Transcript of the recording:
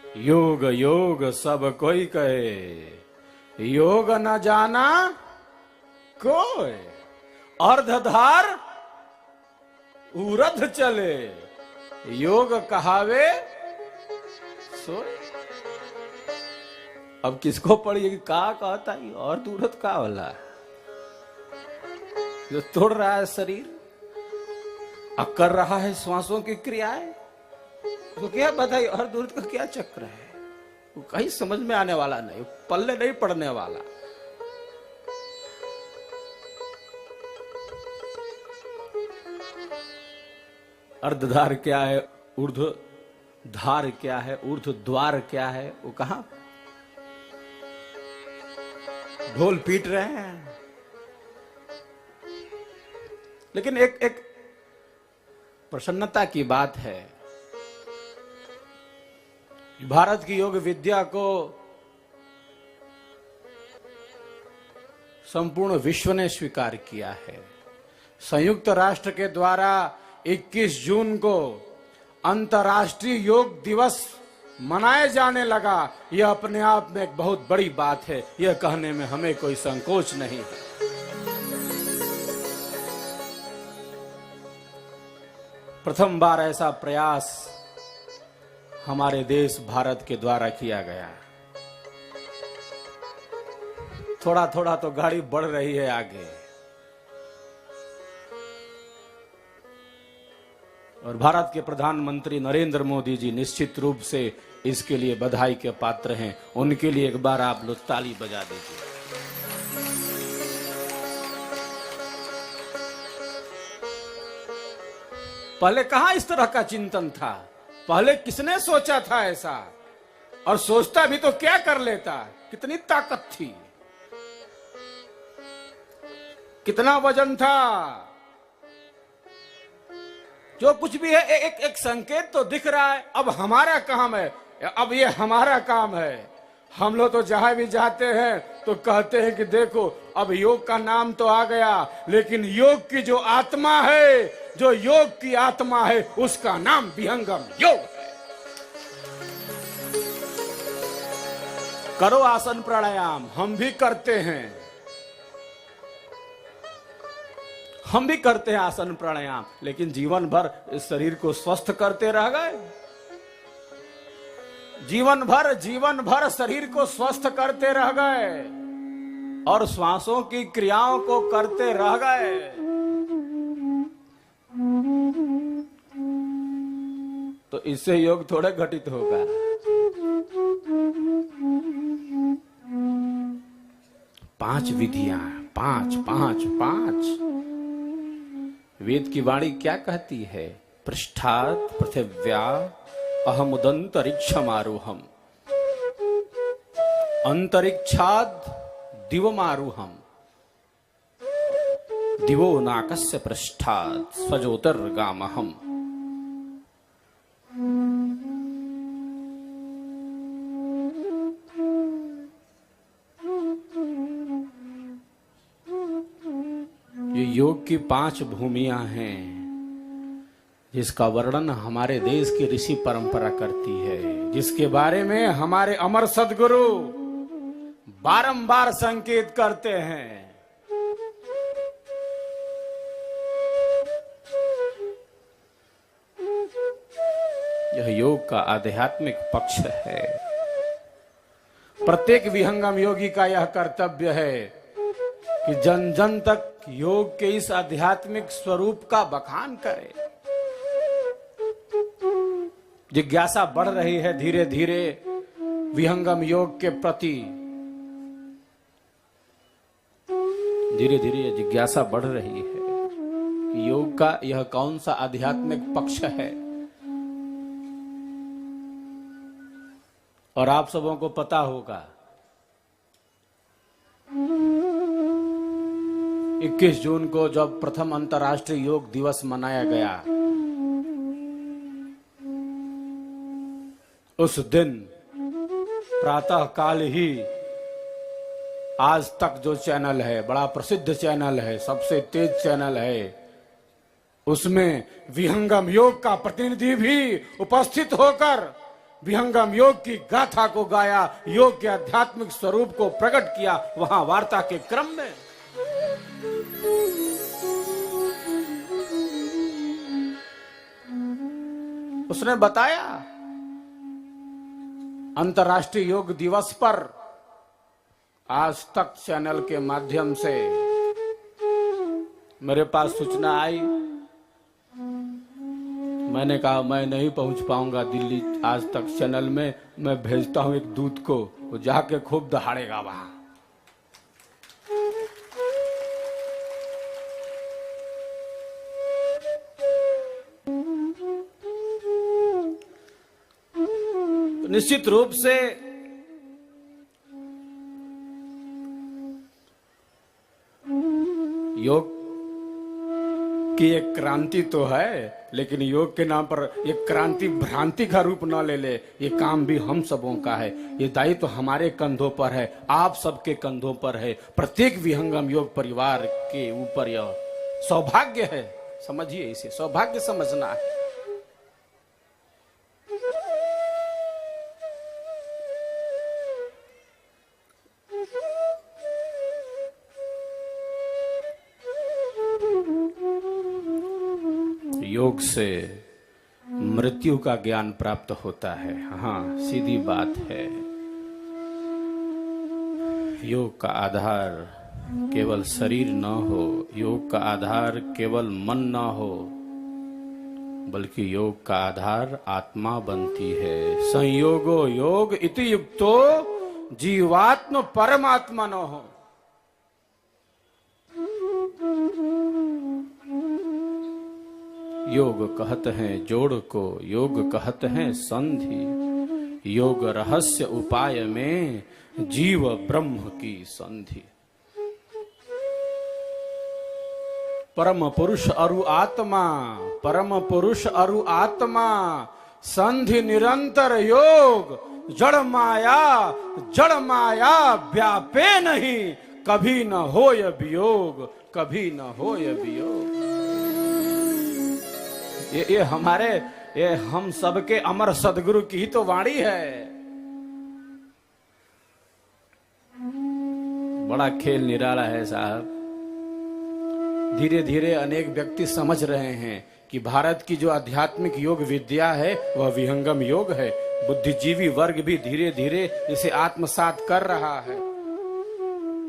योग योग सब कोई कहे, योग न जाना कोई। अर्धधार उरध चले, योग कहावे सोए। अब किसको पढ़िए कि का कहता है और दूरत का वाला जो तोड़ रहा है शरीर, अब कर रहा है श्वासों की क्रियाएं, तो क्या बताइए और दूरत का क्या चक्र है। वो कहीं समझ में आने वाला नहीं, पल्ले नहीं पड़ने वाला। अर्धधार क्या है, ऊर्ध्व धार क्या है, ऊर्ध्व द्वार क्या है, वो कहां ढोल पीट रहे हैं। लेकिन एक प्रसन्नता की बात है, भारत की योग विद्या को संपूर्ण विश्व ने स्वीकार किया है। संयुक्त राष्ट्र के द्वारा 21 जून को अंतर्राष्ट्रीय योग दिवस मनाए जाने लगा। यह अपने आप में एक बहुत बड़ी बात है, यह कहने में हमें कोई संकोच नहीं है। प्रथम बार ऐसा प्रयास हमारे देश भारत के द्वारा किया गया। थोड़ा थोड़ा तो गाड़ी बढ़ रही है आगे, और भारत के प्रधानमंत्री नरेंद्र मोदी जी निश्चित रूप से इसके लिए बधाई के पात्र हैं। उनके लिए एक बार आप लोग ताली बजा दीजिए। पहले कहां इस तरह का चिंतन था, पहले किसने सोचा था ऐसा, और सोचता भी तो क्या कर लेता। कितनी ताकत थी, कितना वजन था। जो कुछ भी है एक संकेत तो दिख रहा है। अब हमारा काम है, अब ये हमारा काम है। हम लोग तो जहां भी जाते हैं तो कहते हैं कि देखो अब योग का नाम तो आ गया, लेकिन योग की जो आत्मा है, जो योग की आत्मा है, उसका नाम विहंगम योग है। करो आसन प्राणायाम, हम भी करते हैं, हम भी करते हैं आसन प्राणायाम, लेकिन जीवन भर इस शरीर को स्वस्थ करते रह गए। जीवन भर शरीर को स्वस्थ करते रह गए और श्वासों की क्रियाओं को करते रह गए। तो इससे योग थोड़े घटित होगा। पांच विधियां, पांच। वेद की वाणी क्या कहती है? पृष्ठात् पृथिव्या अहमुदंतरिक्षमारूहम्, अंतरिक्षात् दिवमारूहम्, दिवो नाकस्य पृष्ठात् स्वज्योतिर्गामहम्। ये योग की 5 भूमियां हैं, जिसका वर्णन हमारे देश की ऋषि परंपरा करती है, जिसके बारे में हमारे अमर सद्गुरु बारंबार संकेत करते हैं। यह योग का आध्यात्मिक पक्ष है। प्रत्येक विहंगम योगी का यह कर्तव्य है कि जन जन तक योग के इस आध्यात्मिक स्वरूप का बखान करे। जिज्ञासा बढ़ रही है धीरे धीरे विहंगम योग के प्रति, धीरे धीरे यह जिज्ञासा बढ़ रही है कि योग का यह कौन सा आध्यात्मिक पक्ष है। और आप सबों को पता होगा 21 जून को जब प्रथम अंतर्राष्ट्रीय योग दिवस मनाया गया, उस दिन प्रातः काल ही आज तक जो चैनल है, बड़ा प्रसिद्ध चैनल है, सबसे तेज चैनल है, उसमें विहंगम योग का प्रतिनिधि भी उपस्थित होकर विहंगम योग की गाथा को गाया, योग के आध्यात्मिक स्वरूप को प्रकट किया वहां वार्ता के क्रम में। उसने बताया अंतर्राष्ट्रीय योग दिवस पर आज तक चैनल के माध्यम से मेरे पास सूचना आई। मैंने कहा मैं नहीं पहुंच पाऊंगा दिल्ली आज तक चैनल में, मैं भेजता हूं एक दूत को, वो जाके खूब दहाड़ेगा वहां। तो निश्चित रूप से योग की एक क्रांति तो है, लेकिन योग के नाम पर एक क्रांति भ्रांति का रूप न ले ले। ये काम भी हम सबों का है, ये दायित्व तो हमारे कंधों पर है, आप सबके कंधों पर है। प्रत्येक विहंगम योग परिवार के ऊपर यह सौभाग्य है, समझिए इसे, सौभाग्य समझना है। योग से मृत्यु का ज्ञान प्राप्त होता है। हाँ, सीधी बात है। योग का आधार केवल शरीर न हो, योग का आधार केवल मन न हो, बल्कि योग का आधार आत्मा बनती है। संयोगो योग इति युक्तो जीवात्म परमात्मा न हो। योग कहते हैं जोड़ को, योग कहते हैं संधि, योग रहस्य उपाय में जीव ब्रह्म की संधि। परम पुरुष अरु आत्मा, परम पुरुष अरु आत्मा, संधि निरंतर योग, जड़ माया व्यापे नहीं, कभी न होय वियोग, कभी न होय वियोग। ये हमारे, ये हम सबके अमर सदगुरु की ही तो वाणी है। बड़ा खेल निराला है साहब। धीरे धीरे अनेक व्यक्ति समझ रहे हैं कि भारत की जो आध्यात्मिक योग विद्या है वह विहंगम योग है। बुद्धिजीवी वर्ग भी धीरे धीरे इसे आत्मसात कर रहा है।